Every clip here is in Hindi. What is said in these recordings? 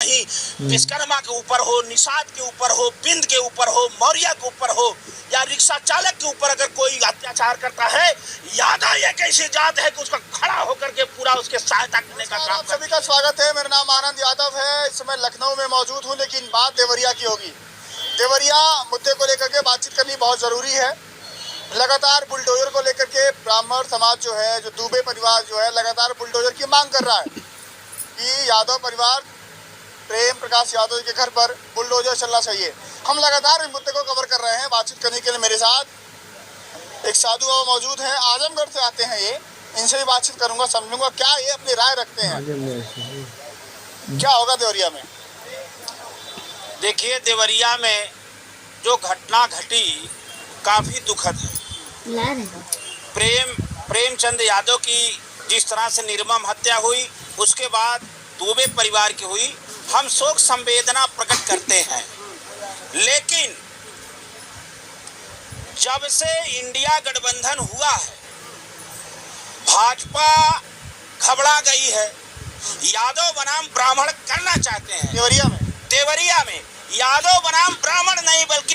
नहीं विश्वकर्मा के ऊपर हो, निषाद के ऊपर हो, बिंद के ऊपर हो, मौर्य के ऊपर हो या रिक्शा चालक के ऊपर अगर कोई अत्याचार करता है, यादव एक ऐसी जात है कि उसका खड़ा होकर के पूरा उसके सहायता करने का काम। आप सभी का स्वागत है। मेरा नाम आनंद यादव है। इस समय लखनऊ में मौजूद हूँ, लेकिन बात देवरिया की होगी। देवरिया मुद्दे को लेकर के बातचीत करनी बहुत ज़रूरी है। लगातार बुलडोजर को लेकर के ब्राह्मण समाज जो है, जो दुबे परिवार जो है, लगातार बुलडोजर की मांग कर रहा है कि यादव परिवार प्रेम प्रकाश यादव के घर पर बुलडोजर चलना चाहिए। हम लगातार इस मुद्दे को कवर कर रहे हैं। बातचीत करने के लिए मेरे साथ एक साधु बाबा मौजूद हैं, आजमगढ़ से आते हैं ये। इनसे भी बातचीत करूंगा, समझूंगा क्या ये अपनी राय रखते हैं, क्या होगा देवरिया में। देखिए, देवरिया में जो घटना घटी काफी दुखद है। प्रेमचंद यादव की जिस तरह से निर्मम हत्या हुई, उसके बाद दुबे परिवार की हुई, हम शोक संवेदना प्रकट करते हैं। लेकिन जब से इंडिया गठबंधन हुआ है, भाजपा घबरा गई है। यादव बनाम ब्राह्मण करना चाहते हैं देवरिया में यादव बनाम ब्राह्मण नहीं, बल्कि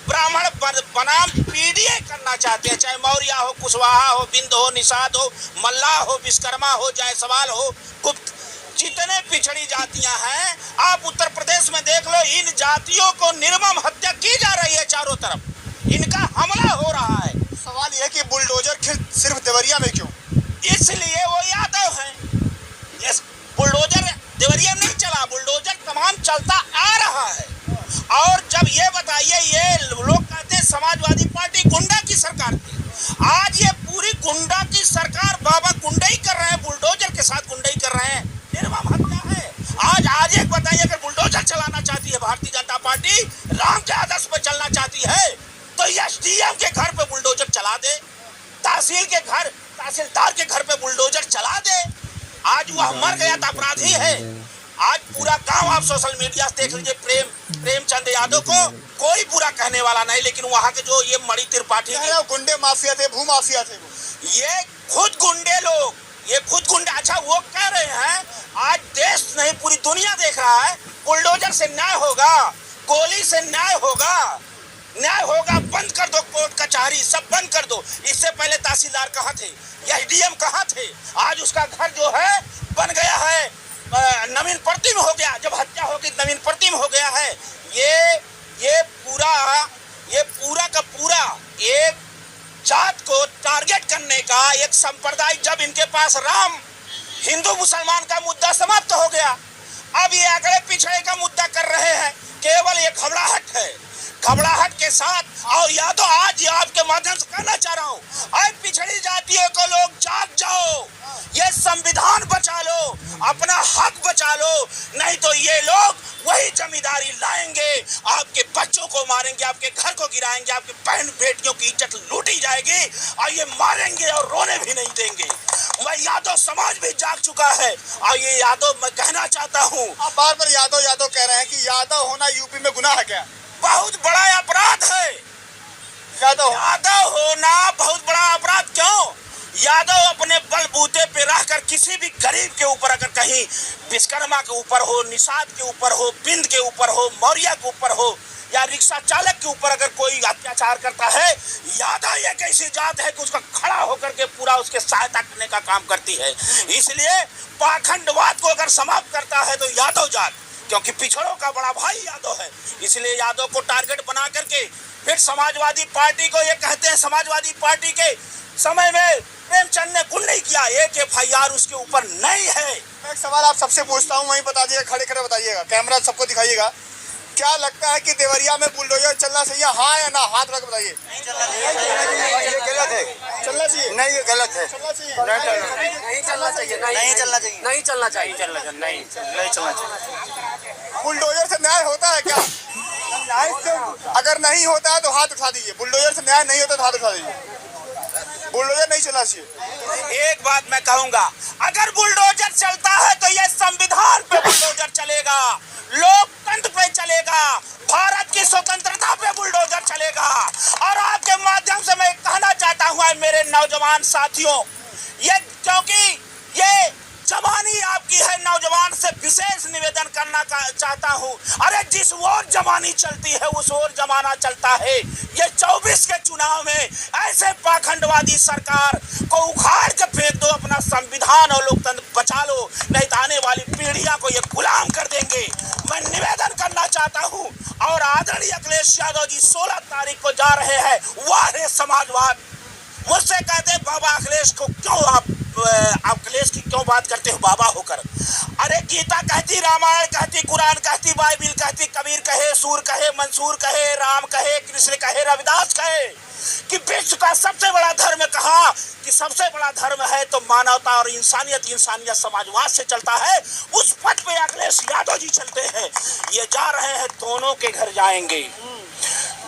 ब्राह्मण बनाम पीडीए करना चाहते हैं। चाहे मौर्य हो, कुशवाहा हो, बिंद हो, निषाद हो, मल्लाह हो, विश्वकर्मा हो, जायसवाल हो, गुप्त, जितने पिछड़ी जातियां हैं, आप उत्तर प्रदेश में देख लो, इन जातियों को निर्मम हत्या की जा रही है। चारों तरफ इनका हमला हो रहा है। सवाल यह है कि बुलडोजर सिर्फ देवरिया में क्यों? इसलिए वो यादव हैं। बुलडोजर देवरिया नहीं चला, बुलडोजर तमाम चलता आ रहा है। और जब ये बताइए, ये लोग कहते हैं समाजवादी पार्टी गुंडा की सरकार थी। आज ये पूरी गुंडा की सरकार, बाबा गुंडाई कर रहे हैं, बुलडोजर के साथ गुंडाई कर रहे हैं, निर्मम हत्या है। आज एक बताइए, अगर बुलडोजर चलाना चाहती है भारतीय जनता पार्टी, राम के आदर्श पर चलना चाहती है, तो एसडीएम के घर पे बुलडोजर चला दे, तहसीलदार के घर पे बुलडोजर चला दे। आज वह मर गया था, अपराधी है। आज पूरा गांव, आप सोशल मीडिया से देख लीजिए, प्रेमचंद यादव को कोई बुरा कहने वाला नहीं, लेकिन वहाँ के जो ये मणि त्रिपाठी गुंडे माफिया थे, भू माफिया थे, ये खुद गुंडे लोग, ये खुद गुंडे। अच्छा, वो कह रहे हैं आज देश नहीं पूरी दुनिया देख रहा है, बुलडोजर से न्याय होगा, गोली से न्याय होगा, बंद कर दो कोर्ट कचहरी, सब बंद कर दो। इससे पहले तहसीलदार कहाँ थे, एसडीएम कहाँ थे? आज उसका घर जो है बन गया है, नवीन प्रतिम हो गया। जब हत्या होगी नवीन प्रतिम हो गया है। ये पूरा का पूरा एक जात को टारगेट करने का एक संप्रदाय। जब इनके पास राम, हिंदू मुसलमान का मुद्दा समाप्त हो गया, अब ये अगले पिछड़े का मुद्दा कर रहे हैं। केवल ये घबराहट है, घबराहट के साथ। और यादव, आज आपके माध्यम से कहना चाह रहा हूँ, आज पिछड़ी जातियों को लोग जाग जाओ, ये संविधान बचा लो, अपना हक बचा लो, नहीं तो ये लोग वही जमींदारी लाएंगे, आपके बच्चों को मारेंगे, आपके घर को गिराएंगे, आपके बहन बेटियों की इज्जत लूटी जाएगी, और ये मारेंगे और रोने भी नहीं देंगे। मैं यादव समाज भी जाग चुका है, और ये यादव मैं कहना चाहता हूँ। आप बार बार यादव कह रहे हैं कि यादव होना यूपी में गुनाह है क्या? बहुत बड़ा अपराध है। यादव होना बहुत बड़ा अपराध। क्यों? यादव अपने बलबूते पे रहकर किसी भी गरीब के ऊपर, अगर कहीं विश्वकर्मा के ऊपर हो, निषाद के ऊपर हो, बिंद के ऊपर हो, मौर्य के ऊपर हो या रिक्शा चालक के ऊपर अगर कोई अत्याचार करता है, यादव एक ऐसी जात है कि उसका खड़ा होकर के पूरा उसके सहायता करने का काम करती है। इसलिए पाखंडवाद को अगर समाप्त करता है तो यादव जात, क्योंकि पिछड़ों का बड़ा भाई यादव है। इसलिए यादव को टारगेट बना करके फिर समाजवादी पार्टी को ये कहते हैं, समाजवादी पार्टी के समय में प्रेमचंद ने गुंडाई किया, एक एफआईआर उसके ऊपर नहीं है। मैं एक सवाल आप सबसे पूछता हूँ, वहीं बता दीजिएगा, खड़े खड़े बताइएगा, कैमरा सबको दिखाइएगा। क्या लगता है कि देवरिया में बुलडोजर चलना चाहिए, हाँ या ना? हाथ रख बताइए। नहीं चलना चाहिए, ये गलत है। चलना चाहिए नहीं, ये गलत है। चलना चाहिए नहीं चलना चाहिए, नहीं चलना चाहिए, नहीं चलना चाहिए, नहीं चलना चाहिए। बुलडोजर से न्याय होता है क्या? अगर नहीं होता है तो हाथ उठा दीजिए। बुलडोजर से न्याय नहीं होता तो हाथ उठा दीजिए। बुलडोजर नहीं चलना चाहिए। एक बात मैं कहूंगा, अगर बुलडोजर चलता है तो ये संविधान पे बुलडोजर चलेगा, लोकतंत्र पे चलेगा, भारत की स्वतंत्रता पे बुलडोजर चलेगा। और आपके माध्यम से मैं कहना चाहता हूँ मेरे नौजवान साथियों, ये क्योंकि ये जवानी आपकी है, नौजवान से विशेष निवेदन करना चाहता हूं। अरे जिस ओर जवानी चलती है उस ओर जमाना चलता है। ये 24 के चुनाव में ऐसे पाखंडवादी सरकार को उखाड़ के फेंक दो, अपना संविधान और लोकतंत्र बचा लो, नहीं तो आने वाली पीढ़ियां को ये गुलाम कर देंगे। मैं निवेदन करना चाहता हूं। और आदरणीय अखिलेश यादव जी 16 तारीख को जा रहे हैं। वाह रे समाजवाद। मुझसे कहते बाबा अखिलेश को क्यों आप अखिलेश की क्यों बात करते हो बाबा होकर? अरे गीता कहती, रामायण कहती, कुरान कहती, बाइबिल कहती, कबीर कहे, सूर कहे, मंसूर कहे, राम कहे, कृष्ण कहे, रविदास कहे कि विश्व का सबसे बड़ा धर्म कहा कि सबसे बड़ा धर्म है तो मानवता और इंसानियत समाजवाद से चलता है। उस पथ पे अखिलेश यादव जी चलते हैं। ये जा रहे हैं, दोनों के घर जाएंगे,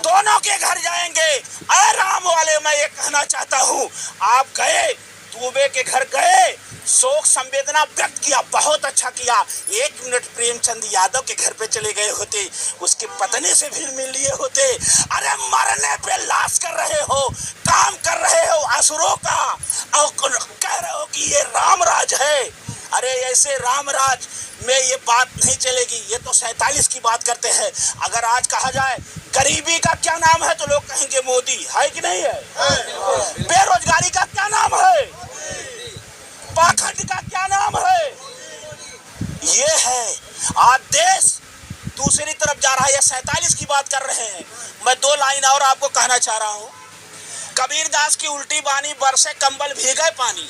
दोनों के घर जाएंगे। अरे राम वाले, मैं ये कहना चाहता हूँ, आप गए दुबे के घर गए, शोक संवेदना व्यक्त किया, बहुत अच्छा किया। 1 मिनट प्रेमचंद यादव के घर पे चले गए होते, उसकी पत्नी से भी मिल लिए होते। अरे मरने पे लाश कर रहे हो, काम कर रहे हो असुरों का, और कह रहे हो कि ये रामराज है। अरे ऐसे रामराज में ये बात नहीं चलेगी। ये तो 47 की बात करते हैं। अगर आज कहा जाए गरीबी का क्या नाम है तो लोग कहेंगे मोदी, है कि नहीं है? बेरोजगारी का क्या नाम है? पाखंड का क्या नाम है? ये है। आज देश दूसरी तरफ जा रहा है। ये 47 की बात कर रहे हैं। मैं 2 लाइन और आपको कहना चाह रहा हूँ। कबीरदास की उल्टी बानी, बरसे कंबल भीगे पानी,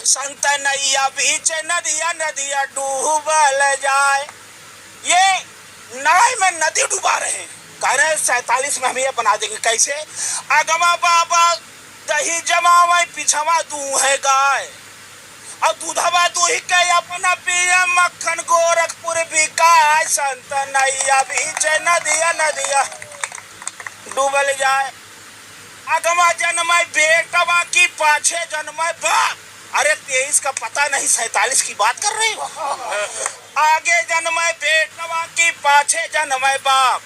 संत नैया बीच नदिया नदिया डूबल जाए। ये नाव में नदी डुबा रहे हैं। कह रहे 47 में हम ये बना देंगे। कैसे? अगवा बाबा दही जमावा, पिछवा दू है गाय, और दूधवा दूही के अपना पिया, मक्खन गोरखपुर बिकाय। संत नैया बीच नदिया नदिया डूबल जाए। अगवा जन्म बेटवा की पाछे जन्म बाप। अरे 23 का पता नहीं, 47 की बात कर रहे हो। आगे जन्म बेटवा की पाछे जन्म बाप।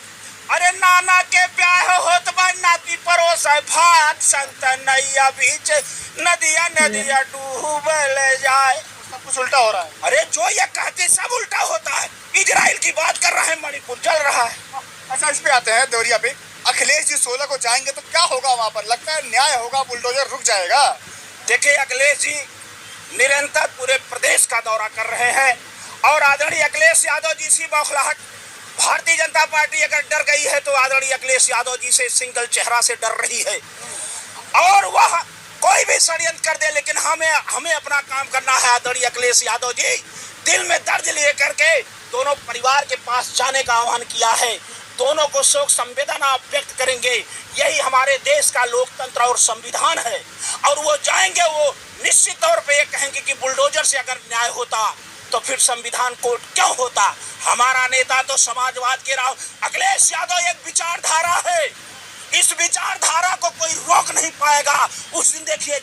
अरे नाना के ब्याह होत बा, नाती परोस भात। संत नैया बीच नदिया नदिया डूबल जाए। सब कुछ उल्टा हो रहा है। अरे जो ये कहते सब उल्टा होता है। इजराइल की बात कर रहे हैं, मणिपुर जल रहा है। अच्छा, इस पे आते हैं देवरिया पे। अखिलेश जी 16 को जाएंगे तो क्या होगा वहाँ पर? लगता है न्याय होगा, बुलडोजर रुक जाएगा। देखिए, अखिलेश जी निरंतर पूरे प्रदेश का दौरा कर रहे हैं। और आदरणीय अखिलेश यादव जी से बौखलाहट, भारतीय जनता पार्टी अगर डर गई है तो आदरणीय अखिलेश यादव जी से सिंगल चेहरा से डर रही है। और वह कोई भी षड्यंत्र कर दे, लेकिन हमें अपना काम करना है। आदरणीय अखिलेश यादव जी दिल में दर्द लिए करके दोनों परिवार के पास जाने का आह्वान किया है। दोनों को शोक संवेदना व्यक्त करेंगे। यही हमारे देश का लोकतंत्र और संविधान है। और वो जाएंगे, वो निश्चित तौर पे ये कहेंगे कि बुलडोजर से अगर न्याय होता तो फिर संविधान कोर्ट क्यों होता? हमारा नेता तो समाजवाद के राह। अखिलेश यादव एक विचारधारा है। इस विचारधारा को कोई रोक नहीं पाएगा। उस दिन देखिए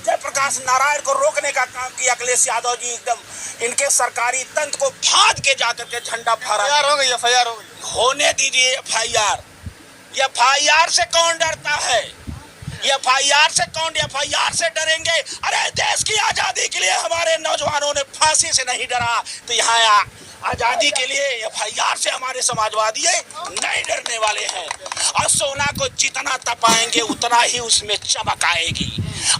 जयप्रकाश नारायण को रोकने का काम किया अखिलेश यादव जी। एकदम इनके सरकारी तंत्र को फाड़ के जाकर के झंडा फहरा। एफआईआर हो गई, एफआईआर हो गई। होने दीजिए एफआईआर। एफआईआर से कौन डरता है? एफआईआर से कौन? एफआईआर से डरेंगे? अरे देश की आजादी के लिए हमारे नौजवानों ने फांसी से नहीं डरा, तो यहाँ आजादी के लिए एफआईआर से हमारे समाजवादी नहीं डरने वाले हैं। और सोना को जितना तपाएंगे उतना ही उसमें चमक आएगी।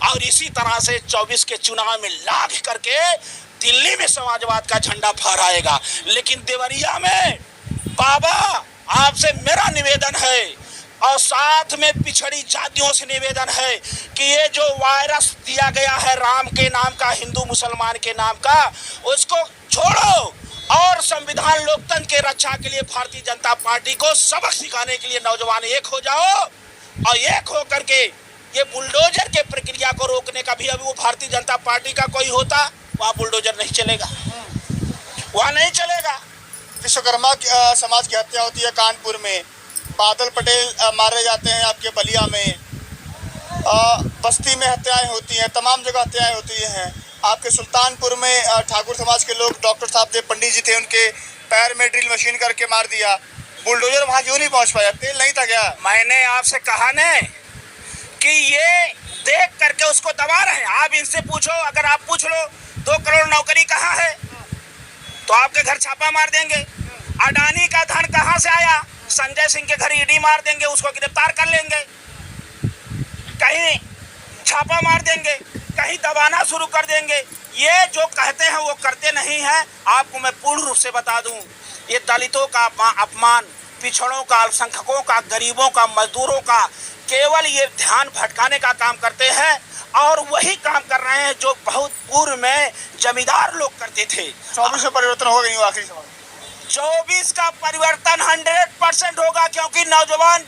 और इसी तरह से 24 के चुनाव में लाख करके दिल्ली में समाजवाद का झंडा फहराएगा। लेकिन देवरिया में बाबा आपसे मेरा निवेदन है, और साथ में पिछड़ी जातियों से निवेदन है कि ये जो वायरस दिया गया है राम के नाम का, हिंदू मुसलमान के नाम का, उसको छोड़ो और संविधान लोकतंत्र के रक्षा के लिए भारतीय जनता पार्टी को सबक सिखाने के लिए नौजवान एक हो जाओ। और एक हो करके ये बुलडोजर के प्रक्रिया को रोकने का भी, अभी वो भारतीय जनता पार्टी का कोई होता वहाँ बुलडोजर नहीं चलेगा, वहाँ नहीं चलेगा। विश्वकर्मा समाज की हत्या होती है कानपुर में, बादल पटेल मारे जाते हैं आपके बलिया में, बस्ती में हत्याएं होती हैं, तमाम जगह हत्याएं होती हैं। आपके सुल्तानपुर में ठाकुर समाज के लोग, डॉक्टर साहब देव पंडित जी थे, उनके पैर में ड्रिल मशीन करके मार दिया। बुलडोजर वहाँ क्यों नहीं पहुँच पाया? तेल नहीं था क्या? मैंने आपसे कहा न कि ये देख करके उसको दबा रहे हैं। आप इनसे पूछो, अगर आप पूछ लो 2 करोड़ नौकरी कहाँ है? तो आपके घर छापा मार देंगे। अडानी का धन कहाँ से आया? संजय सिंह के घर ईडी मार देंगे, उसको गिरफ्तार कर लेंगे, कहीं छापा मार देंगे, कहीं दबाना शुरू कर देंगे। ये जो कहते हैं वो करते नहीं हैं। आपको मैं पूर्ण रूप से बता दूं, ये दलितों का अपमान, पिछड़ों का, अल्पसंख्यकों का, गरीबों का, मजदूरों का केवल ये ध्यान भटकाने का काम करते हैं और वही काम कर रहे हैं जो बहुत पूर्व में जमींदार लोग करते थे। 24 में परिवर्तन हो गई। आखिरी सवाल, 24 का परिवर्तन 100% होगा, क्योंकि नौजवान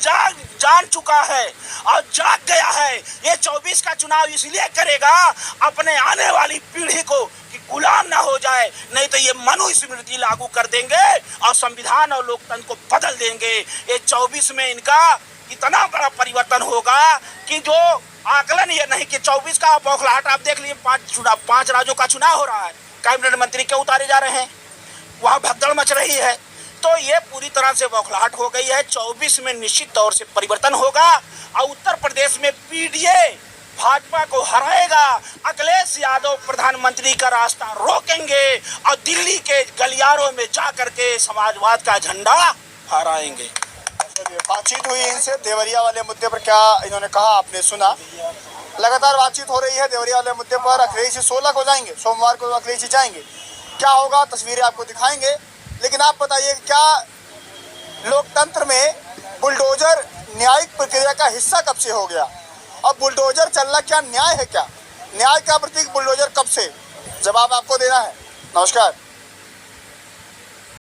जान चुका है और जाग गया है। ये 24 का चुनाव इसलिए करेगा अपने आने वाली पीढ़ी को कि गुलाम ना हो जाए, नहीं तो ये मनुस्मृति लागू कर देंगे और संविधान और लोकतंत्र को बदल देंगे। ये 24 में इनका इतना बड़ा परिवर्तन होगा कि जो आकलन ये नहीं कि 24 का बौखलाहट आप देख लीजिए, 5 राज्यों का चुनाव हो रहा है, कैबिनेट मंत्री क्यों उतारे जा रहे हैं, वहाँ भगदड़ मच रही है। तो ये पूरी तरह से बौखलाहट हो गई है। 24 में निश्चित तौर से परिवर्तन होगा और उत्तर प्रदेश में पीडीए भाजपा को हराएगा। अखिलेश यादव प्रधानमंत्री का रास्ता रोकेंगे और दिल्ली के गलियारों में जा करके समाजवाद का झंडा फहराएंगे। बातचीत हुई इनसे देवरिया वाले मुद्दे पर, क्या इन्होंने कहा आपने सुना। लगातार बातचीत हो रही है देवरिया वाले मुद्दे पर। अखिलेश 16 को जाएंगे, सोमवार को अखिलेश जाएंगे, क्या होगा तस्वीरें आपको दिखाएंगे। लेकिन आप बताइए, क्या लोकतंत्र में बुलडोजर न्यायिक प्रक्रिया का हिस्सा कब से हो गया? अब बुलडोजर चलना क्या न्याय है? क्या न्याय का प्रतीक बुलडोजर कब से? जवाब आपको देना है। नमस्कार।